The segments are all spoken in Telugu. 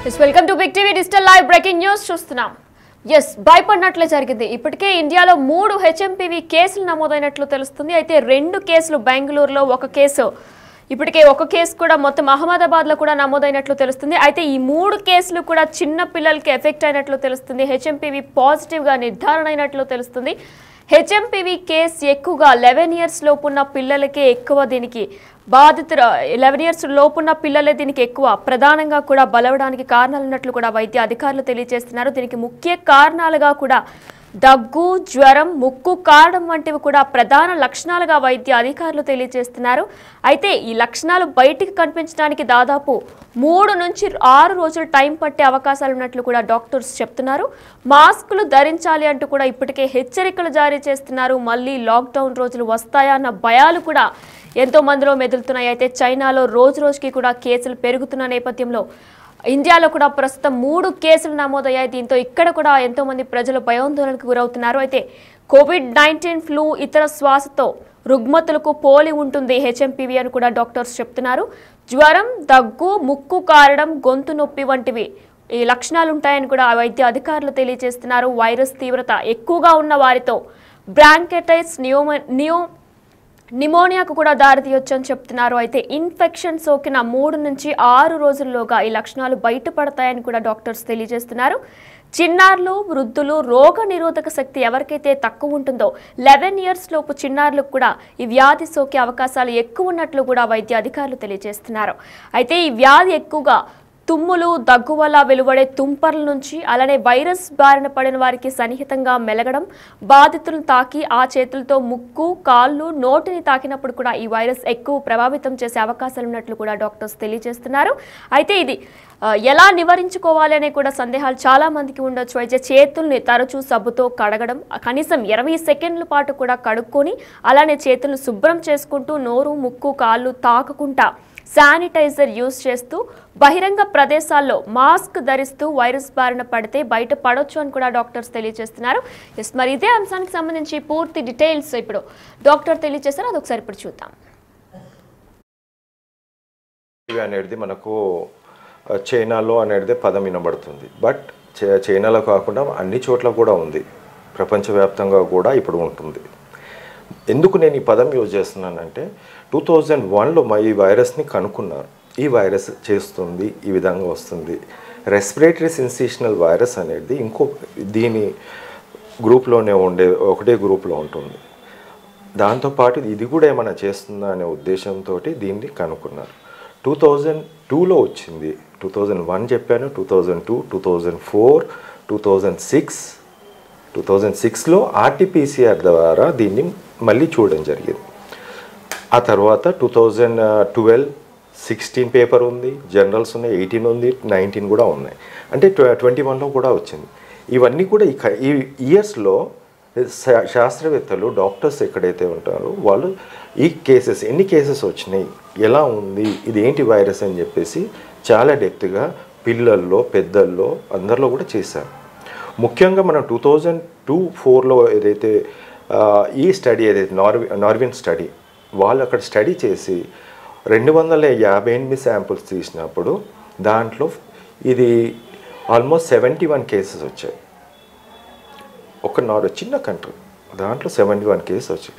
Welcome to big TV digital live breaking news చూస్తున్నాం. భయపడినట్లే జరిగింది. ఇప్పటికే ఇండియాలో 3 హెచ్ఎంపీవీ కేసులు నమోదైనట్లు తెలుస్తుంది. అయితే 2 కేసులు బెంగళూరులో, ఒక కేసు కూడా మొత్తం అహ్మదాబాద్లో కూడా నమోదైనట్లు తెలుస్తుంది. అయితే ఈ 3 కేసులు కూడా చిన్న పిల్లలకి ఎఫెక్ట్ అయినట్లు తెలుస్తుంది. హెచ్ఎంపీవీ పాజిటివ్గా నిర్ధారణ అయినట్లు తెలుస్తుంది. హెచ్ఎంపీవీ కేసు ఎక్కువగా 11 ఇయర్స్ లోపున్న పిల్లలకే ఎక్కువ దీనికి బాధితులు 11 ఇయర్స్ లోపున్న పిల్లలే దీనికి ఎక్కువ ప్రధానంగా కూడా బలవడానికి కారణాలు ఉన్నట్లు కూడా వైద్య అధికారులు తెలియజేస్తున్నారు. దీనికి ముఖ్య కారణాలుగా కూడా దగ్గు, జ్వరం, ముక్కు కారడం వంటివి కూడా ప్రధాన లక్షణాలుగా వైద్య అధికారులు తెలియజేస్తున్నారు. అయితే ఈ లక్షణాలు బయటికి కనిపించడానికి దాదాపు 3 నుంచి 6 రోజులు టైం పట్టే అవకాశాలు ఉన్నట్లు కూడా డాక్టర్స్ చెప్తున్నారు. మాస్కులు ధరించాలి అంటూ కూడా ఇప్పటికే హెచ్చరికలు జారీ చేస్తున్నారు. మళ్ళీ లాక్డౌన్ రోజులు వస్తాయా అన్న భయాలు కూడా ఎంతో మందిలో మెదులుతున్నాయి. అయితే చైనాలో రోజు రోజుకి కూడా కేసులు పెరుగుతున్న నేపథ్యంలో ఇండియాలో కూడా ప్రస్తుతం 3 కేసులు నమోదయ్యాయి. దీంతో ఇక్కడ కూడా ఎంతో మంది ప్రజలు భయాందోళనకు గురవుతున్నారు. అయితే కోవిడ్-19 ఫ్లూ, ఇతర శ్వాసతో రుగ్మతులకు పోలి ఉంటుంది హెచ్ఎంపీవీ అని కూడా డాక్టర్స్ చెప్తున్నారు. జ్వరం, దగ్గు, ముక్కు కారడం, గొంతు నొప్పి వంటివి ఈ లక్షణాలు ఉంటాయని కూడా వైద్య అధికారులు తెలియజేస్తున్నారు. వైరస్ తీవ్రత ఎక్కువగా ఉన్న వారితో బ్రాంకైటిస్, నిమోనియాకు కూడా దారితీయొచ్చని చెప్తున్నారు. అయితే ఇన్ఫెక్షన్ సోకిన 3 నుంచి 6 రోజుల్లోగా ఈ లక్షణాలు బయటపడతాయని కూడా డాక్టర్స్ తెలియజేస్తున్నారు. చిన్నారులు, వృద్ధులు, రోగ నిరోధక శక్తి ఎవరికైతే తక్కువ ఉంటుందో 11 ఇయర్స్ లోపు చిన్నారులకు కూడా ఈ వ్యాధి సోకే అవకాశాలు ఎక్కువ ఉన్నట్లు కూడా వైద్య అధికారులు తెలియజేస్తున్నారు. అయితే ఈ వ్యాధి ఎక్కువగా తుమ్ములు, దగ్గు వల్ల వెలువడే తుంపర్ల నుంచి, అలానే వైరస్ బారిన పడిన వారికి సన్నిహితంగా మెలగడం, బాధితులను తాకి ఆ చేతులతో ముక్కు, కాళ్ళు, నోటిని తాకినప్పుడు కూడా ఈ వైరస్ ఎక్కువ ప్రభావితం చేసే అవకాశాలు ఉన్నట్లు కూడా డాక్టర్స్ తెలియజేస్తున్నారు. అయితే ఇది ఎలా నివారించుకోవాలి అనే కూడా సందేహాలు చాలా మందికి ఉండొచ్చు. అయితే చేతుల్ని తరచూ సబ్బుతో కడగడం, కనీసం 20 సెకండ్ల పాటు కూడా కడుక్కొని అలానే చేతులను శుభ్రం చేసుకుంటూ నోరు, ముక్కు, కాళ్ళు తాకకుండా శానిటైజర్ యూజ్ చేస్తూ బహిరంగ ప్రదేశాల్లో మాస్క్ ధరిస్తూ వైరస్ బారిన పడితే బయట పడొచ్చు అని కూడా డాక్టర్స్ తెలియజేస్తున్నారు. మరి ఇదే అంశానికి సంబంధించి పూర్తి డీటెయిల్స్ ఇప్పుడు డాక్టర్ తెలియజేస్తారు. అదొకసారి ఇప్పుడు చూద్దాం. అనేది మనకు చైనాలో అనేది పదం వినబడుతుంది. బట్ చైనాలో కాకుండా అన్ని చోట్ల కూడా ఉంది, ప్రపంచవ్యాప్తంగా కూడా ఇప్పుడు ఉంటుంది. ఎందుకు నేను ఈ పదం యూజ్ చేస్తున్నానంటే 2001లో ఈ వైరస్ని కనుక్కున్నారు. ఈ వైరస్ చేస్తుంది, ఈ విధంగా వస్తుంది. రెస్పిరేటరీ సిన్సేషనల్ వైరస్ అనేది దీని గ్రూప్లోనే ఒకటే గ్రూప్లో ఉంటుంది. దాంతోపాటు ఇది కూడా ఏమైనా చేస్తుందా అనే ఉద్దేశంతో దీన్ని కనుక్కున్నారు. 2002లో వచ్చింది. 2001 చెప్పాను, 2002, 2004, 2006లో RT-PCR ద్వారా దీన్ని మళ్ళీ చూడడం జరిగింది. ఆ తర్వాత 2012, 16 పేపర్ ఉంది, జనరల్స్ ఉన్నాయి, 18 ఉంది, 19 కూడా ఉన్నాయి. అంటే 21లో కూడా వచ్చింది. ఇవన్నీ కూడా ఈ ఇయర్స్లో శాస్త్రవేత్తలు, డాక్టర్స్ ఎక్కడైతే ఉంటారో వాళ్ళు ఈ కేసెస్, ఎన్ని కేసెస్ వచ్చినాయి, ఎలా ఉంది, ఇది ఏంటి వైరస్ అని చెప్పేసి చాలా డెప్త్గా పిల్లల్లో, పెద్దల్లో, అందరిలో కూడా చేశారు. ముఖ్యంగా మనం 2002-04లో ఏదైతే ఈ స్టడీ ఏదైతే నార్విన్ స్టడీ, వాళ్ళు అక్కడ స్టడీ చేసి 258 శాంపుల్స్ తీసినప్పుడు దాంట్లో ఇది ఆల్మోస్ట్ 71 కేసెస్ వచ్చాయి. ఒక చిన్న కంట్రీ, దాంట్లో 71 కేసెస్ వచ్చాయి.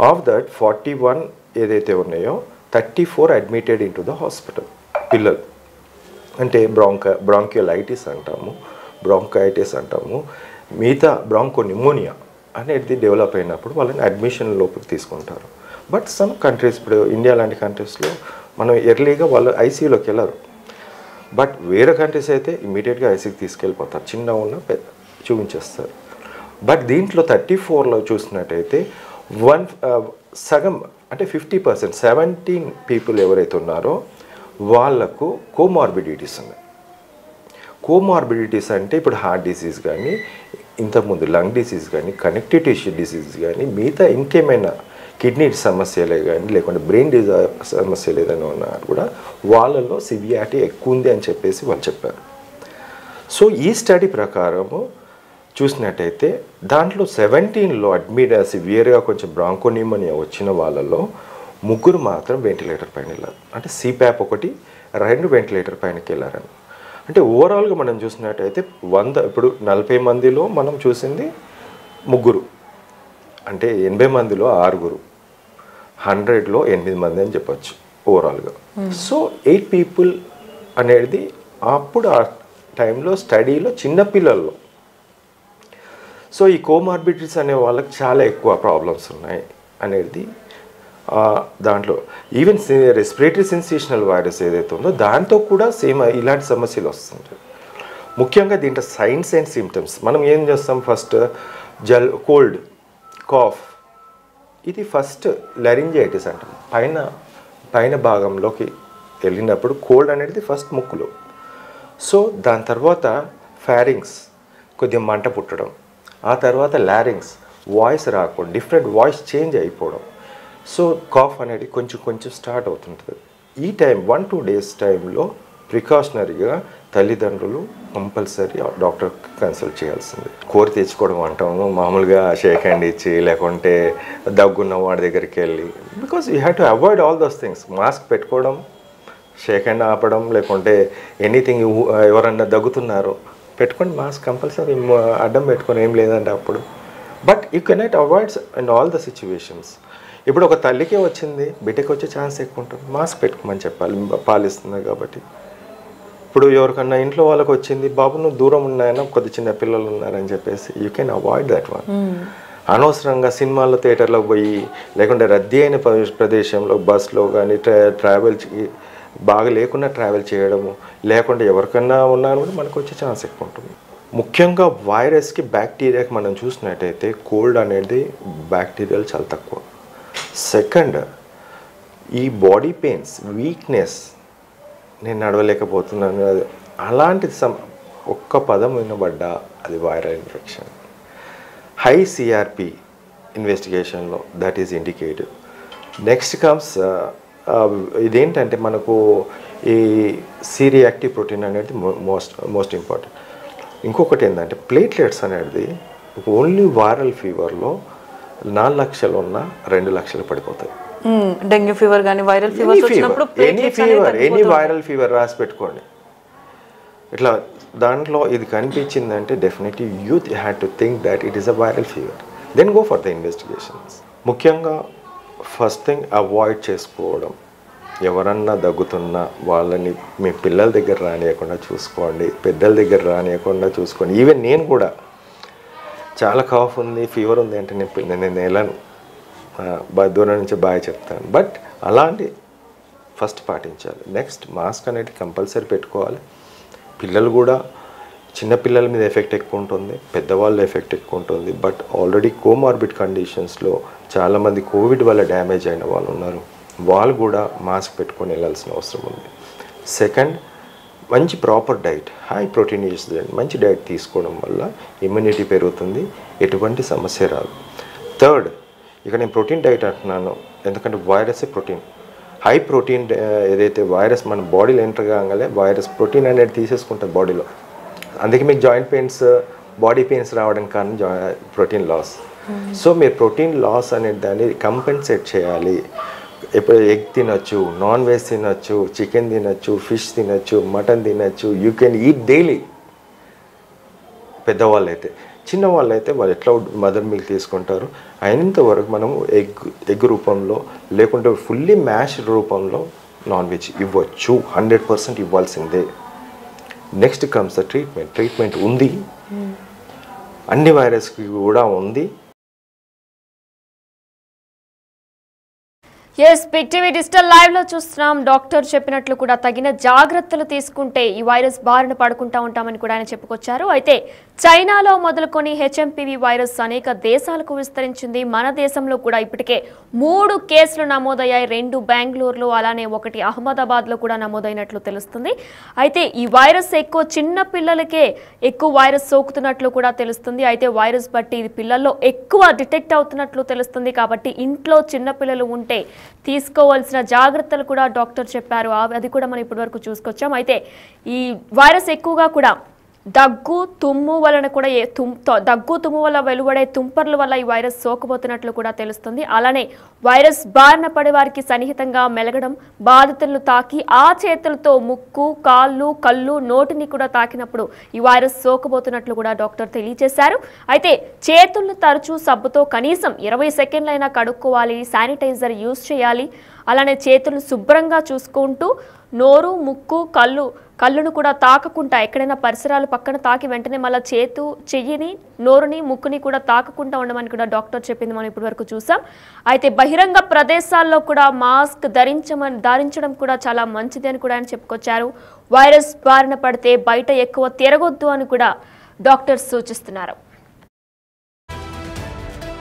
ఆఫ్ దట్ 41 ఏదైతే ఉన్నాయో 34 admitted in to the hospital. పిల్లలు అంటే బ్రాంకియోలైటిస్ అంటాము, బ్రాంకైటిస్ అంటాము, మిగతా బ్రాంకోనిమోనియా అనేది డెవలప్ అయినప్పుడు వాళ్ళని అడ్మిషన్ లోపలికి తీసుకుంటారు. బట్ సమ్ కంట్రీస్, ఇప్పుడు ఇండియా లాంటి కంట్రీస్లో మనం ఎర్లీగా వాళ్ళు ఐసీయూలోకి వెళ్ళరు. బట్ వేరే కంట్రీస్ అయితే ఇమీడియట్గా ఐసీకి తీసుకెళ్ళిపోతారు, చిన్న ఉన్న పెద్ద చూపించేస్తారు. బట్ దీంట్లో 34లో చూసినట్టయితే సగం అంటే 50%, 17 పీపుల్ ఎవరైతే ఉన్నారో వాళ్లకు కోమార్బిడిటీస్ ఉన్నాయి. కోమార్బిడిటీస్ అంటే ఇప్పుడు హార్ట్ డిసీజ్ కానీ, ఇంతకుముందు లంగ్ డిసీజ్ కానీ, కనెక్టివ్ టిష్యూ డిసీజ్ కానీ, మిగతా ఇంకేమైనా కిడ్నీ సమస్యలే కానీ, లేకుంటే బ్రెయిన్ సమస్యలు ఏదైనా ఉన్నా కూడా వాళ్ళలో సివియారిటీ ఎక్కువ ఉంది అని చెప్పేసి వాళ్ళు చెప్పారు. సో ఈ స్టడీ ప్రకారము చూసినట్టయితే దాంట్లో 17లో అడ్మిట్ సివియర్గా కొంచెం బ్రాంకోనిమోనియా వచ్చిన వాళ్ళలో 3 మాత్రం వెంటిలేటర్ పైన వెళ్ళారు. అంటే సిప్యాప్ 1, 2 వెంటిలేటర్ పైనకి వెళ్ళారని. అంటే ఓవరాల్గా మనం చూసినట్టయితే 100 ఇప్పుడు 40 మందిలో మనం చూసింది 3, అంటే 80 మందిలో 6, 100లో 8 మంది అని చెప్పచ్చు ఓవరాల్గా. సో 8 పీపుల్ అనేది అప్పుడు ఆ టైంలో స్టడీలో చిన్నపిల్లల్లో. సో ఈ కోమార్బిడిటీస్ అనే వాళ్ళకి చాలా ఎక్కువ ప్రాబ్లమ్స్ ఉన్నాయి అనేది దాంట్లో. ఈవెన్ రెస్పిరేటరీ సిన్సేషనల్ వైరస్ ఏదైతే ఉందో దాంతో కూడా సేమ్ ఇలాంటి సమస్యలు వస్తుంటాయి. ముఖ్యంగా దీంట్లో సైన్స్ అండ్ సిమ్టమ్స్ మనం ఏం చేస్తాం, ఫస్ట్ కోల్డ్, కాఫ్, ఇది ఫస్ట్ లరింజైటిస్ అంటాం. పైన భాగంలోకి వెళ్ళినప్పుడు కోల్డ్ అనేది ఫస్ట్ ముక్కులో. సో దాని తర్వాత ఫారింగ్స్, కొద్దిగా మంట పుట్టడం, ఆ తర్వాత లారింగ్స్, వాయిస్ రాకుండా డిఫరెంట్ వాయిస్ చేంజ్ అయిపోవడం. సో కాఫ్ అనేది కొంచెం స్టార్ట్ అవుతుంటుంది. ఈ టైం 1-2 days టైంలో ప్రికాషనరీగా తల్లిదండ్రులు కంపల్సరీ డాక్టర్ కన్సల్ట్ చేయాల్సింది. కోరి తెచ్చుకోవడం అంటాము మామూలుగా, షేక్ హ్యాండ్ ఇచ్చి లేకుంటే దగ్గున్న వాడి దగ్గరికి వెళ్ళి, because you have to avoid all those things. Mask పెట్టుకోవడం, షేక్ హ్యాండ్ ఆపడం, లేకుంటే ఎనీథింగ్, ఎవరన్నా దగ్గుతున్నారు పెట్టుకొని మాస్క్ కంపల్సరీ అడ్డం పెట్టుకొని ఏం లేదంటే అప్పుడు. But you cannot avoid in all the situations. ఇప్పుడు ఒక తల్లికే వచ్చింది, బిడ్డకి వచ్చే ఛాన్స్ ఎక్కువ ఉంటుంది, మాస్క్ పెట్టుకోమని చెప్పాలి, పాలిస్తున్నారు కాబట్టి. ఇప్పుడు ఎవరికన్నా ఇంట్లో వాళ్ళకి వచ్చింది, బాబు నువ్వు దూరం ఉన్నాయన్నా, కొద్ది చిన్న పిల్లలు ఉన్నారని చెప్పేసి you can avoid that one. అనవసరంగా సినిమాల్లో థియేటర్లోకి పోయి, లేకుంటే రద్దీ అయిన ప్రదేశంలో బస్లో కానీ ట్రావెల్ బాగా లేకుండా ట్రావెల్ చేయడము, లేకుంటే ఎవరికన్నా ఉన్నా కూడా మనకు వచ్చే ఛాన్స్ ఎక్కువ ఉంటుంది. ముఖ్యంగా వైరస్కి, బ్యాక్టీరియాకి మనం చూసినట్టయితే కోల్డ్ అనేది బ్యాక్టీరియాలు చాలా తక్కువ. సెకండ్, ఈ బాడీ పెయిన్స్, వీక్నెస్, నేను నడవలేకపోతున్నాను, అలాంటి ఒక్క పదం వినబడ్డా అది వైరల్ ఇన్ఫెక్షన్. హై సిఆర్పి ఇన్వెస్టిగేషన్లో that is indicative. Next comes ఇదేంటంటే మనకు ఈ సి-రియాక్టివ్ ప్రోటీన్ అనేది మోస్ట్ ఇంపార్టెంట్. ఇంకొకటి ఏంటంటే ప్లేట్లెట్స్ అనేది ఓన్లీ వైరల్ ఫీవర్లో 4 లక్షలు ఉన్నా 2 లక్షలు పడిపోతాయి. డెంగ్యూ ఫీవర్ కానీ వైరల్ ఫీవర్ వచ్చినప్పుడు ఎనీ వైరల్ ఫీవర్ రాసి పెట్టుకోండి. ఇట్లా దాంట్లో ఇది కనిపించిందంటే definitely youth had to think that it is a viral fever, then go for the investigations. ముఖ్యంగా ఫస్ట్ థింగ్ అవాయిడ్ చేసుకోవడం. ఎవరన్నా దగ్గుతున్నా వాళ్ళని మీ పిల్లల దగ్గర రానియకుండా చూసుకోండి, పెద్దల దగ్గర రానియకుండా చూసుకోండి. ఈవెన్ నేను కూడా చాలా కాఫ్ ఉంది, ఫీవర్ ఉంది అంటే నేను వెళ్ళను, దూరం నుంచి బాగా చెప్తాను. బట్ అలాంటి ఫస్ట్ పాటించాలి. నెక్స్ట్ మాస్క్ అనేది కంపల్సరీ పెట్టుకోవాలి. పిల్లలు కూడా, చిన్నపిల్లల మీద ఎఫెక్ట్ ఎక్కువ ఉంటుంది, పెద్దవాళ్ళ ఎఫెక్ట్ ఎక్కువ ఉంటుంది. బట్ ఆల్రెడీ కోమార్బిడ్ కండిషన్స్లో చాలామంది కోవిడ్ వల్ల డ్యామేజ్ అయిన వాళ్ళు ఉన్నారు, వాళ్ళు కూడా మాస్క్ పెట్టుకొని వెళ్ళాల్సిన అవసరం ఉంది. సెకండ్, మంచి ప్రాపర్ డైట్, హై ప్రోటీన్ మంచి డైట్ తీసుకోవడం వల్ల ఇమ్యూనిటీ పెరుగుతుంది, ఎటువంటి సమస్య రాదు. థర్డ్, ఇక నేను ప్రోటీన్ డైట్ అంటున్నాను ఎందుకంటే వైరస్ ప్రోటీన్, హై ప్రోటీన్ ఏదైతే వైరస్ మన బాడీలో ఎంటర్ కాగానే వైరస్ ప్రోటీన్ అనేది తీసేసుకుంటుంది బాడీలో. అందుకే మీకు జాయింట్ పెయిన్స్, బాడీ పెయిన్స్ రావడం కారణం ప్రోటీన్ లాస్. సో మీరు ప్రోటీన్ లాస్ అనే దాన్ని కంపెన్సేట్ చేయాలి. ఇప్పుడు ఎగ్ తినొచ్చు, నాన్ వెజ్ తినొచ్చు, చికెన్ తినొచ్చు, ఫిష్ తినొచ్చు, మటన్ తినొచ్చు, యూ కెన్ ఈట్ డైలీ. పెద్దవాళ్ళు అయితే, చిన్నవాళ్ళు అయితే వాళ్ళు ఎట్లా మదర్ మిల్క్ తీసుకుంటారు, అయినంతవరకు మనము ఎగ్ రూపంలో లేకుంటే ఫుల్లీ మ్యాష్ రూపంలో నాన్ వెజ్ ఇవ్వచ్చు, 100% ఇవ్వాల్సిందే. నెక్స్ట్ కమ్స్ ద ట్రీట్మెంట్ ఉంది, అన్ని వైరస్కి కూడా ఉంది. Yes, big TV digital live లో చూస్తున్నాం. డాక్టర్ చెప్పినట్లు కూడా తగిన జాగ్రత్తలు తీసుకుంటే ఈ వైరస్ బారిన పడుకుంటా ఉంటామని కూడా ఆయన చెప్పుకొచ్చారు. అయితే చైనాలో మొదలుకొని హెచ్ఎంపీవీ వైరస్ అనేక దేశాలకు విస్తరించింది. మన దేశంలో కూడా ఇప్పటికే 3 కేసులు నమోదయ్యాయి. 2 బెంగళూరులో, అలానే 1 అహ్మదాబాద్లో కూడా నమోదైనట్లు తెలుస్తుంది. అయితే ఈ వైరస్ ఎక్కువ చిన్న పిల్లలకే ఎక్కువ వైరస్ సోకుతున్నట్లు కూడా తెలుస్తుంది. అయితే వైరస్ బట్టి ఇది పిల్లల్లో ఎక్కువ డిటెక్ట్ అవుతున్నట్లు తెలుస్తుంది. కాబట్టి ఇంట్లో చిన్నపిల్లలు ఉంటే తీసుకోవాల్సిన జాగ్రత్తలు కూడా డాక్టర్ చెప్పారు. అది కూడా మనం ఇప్పటివరకు చూసుకొచ్చాం. అయితే ఈ వైరస్ ఎక్కువగా కూడా దగ్గు తుమ్ము వలన కూడా దగ్గు తుమ్ము వల్ల వెలువడే తుంపర్ల వల్ల ఈ వైరస్ సోకబోతున్నట్లు కూడా తెలుస్తుంది. అలానే వైరస్ బారిన పడే వారికి సన్నిహితంగా మెలగడం, బాధితులను తాకి ఆ చేతులతో ముక్కు, కాళ్ళు, కళ్ళు, నోటిని కూడా తాకినప్పుడు ఈ వైరస్ సోకబోతున్నట్లు కూడా డాక్టర్ తెలియజేశారు. అయితే చేతులను తరచూ సబ్బుతో కనీసం 20 సెకండ్లైనా కడుక్కోవాలి, శానిటైజర్ యూజ్ చేయాలి. అలానే చేతులను శుభ్రంగా చూసుకుంటూ నోరు, ముక్కు, కళ్ళును కూడా తాకకుండా ఎక్కడైనా పరిసరాలు పక్కన తాకి వెంటనే మళ్ళీ చెయ్యిని, నోరుని, ముక్కుని కూడా తాకకుండా ఉండమని కూడా డాక్టర్ చెప్పింది మనం ఇప్పటి వరకు చూసాం. అయితే బహిరంగ ప్రదేశాల్లో కూడా మాస్క్ ధరించడం కూడా చాలా మంచిది అని కూడా ఆయన చెప్పుకొచ్చారు. వైరస్ బారిన పడితే బయట ఎక్కువ తిరగొద్దు అని కూడా డాక్టర్స్ సూచిస్తున్నారు.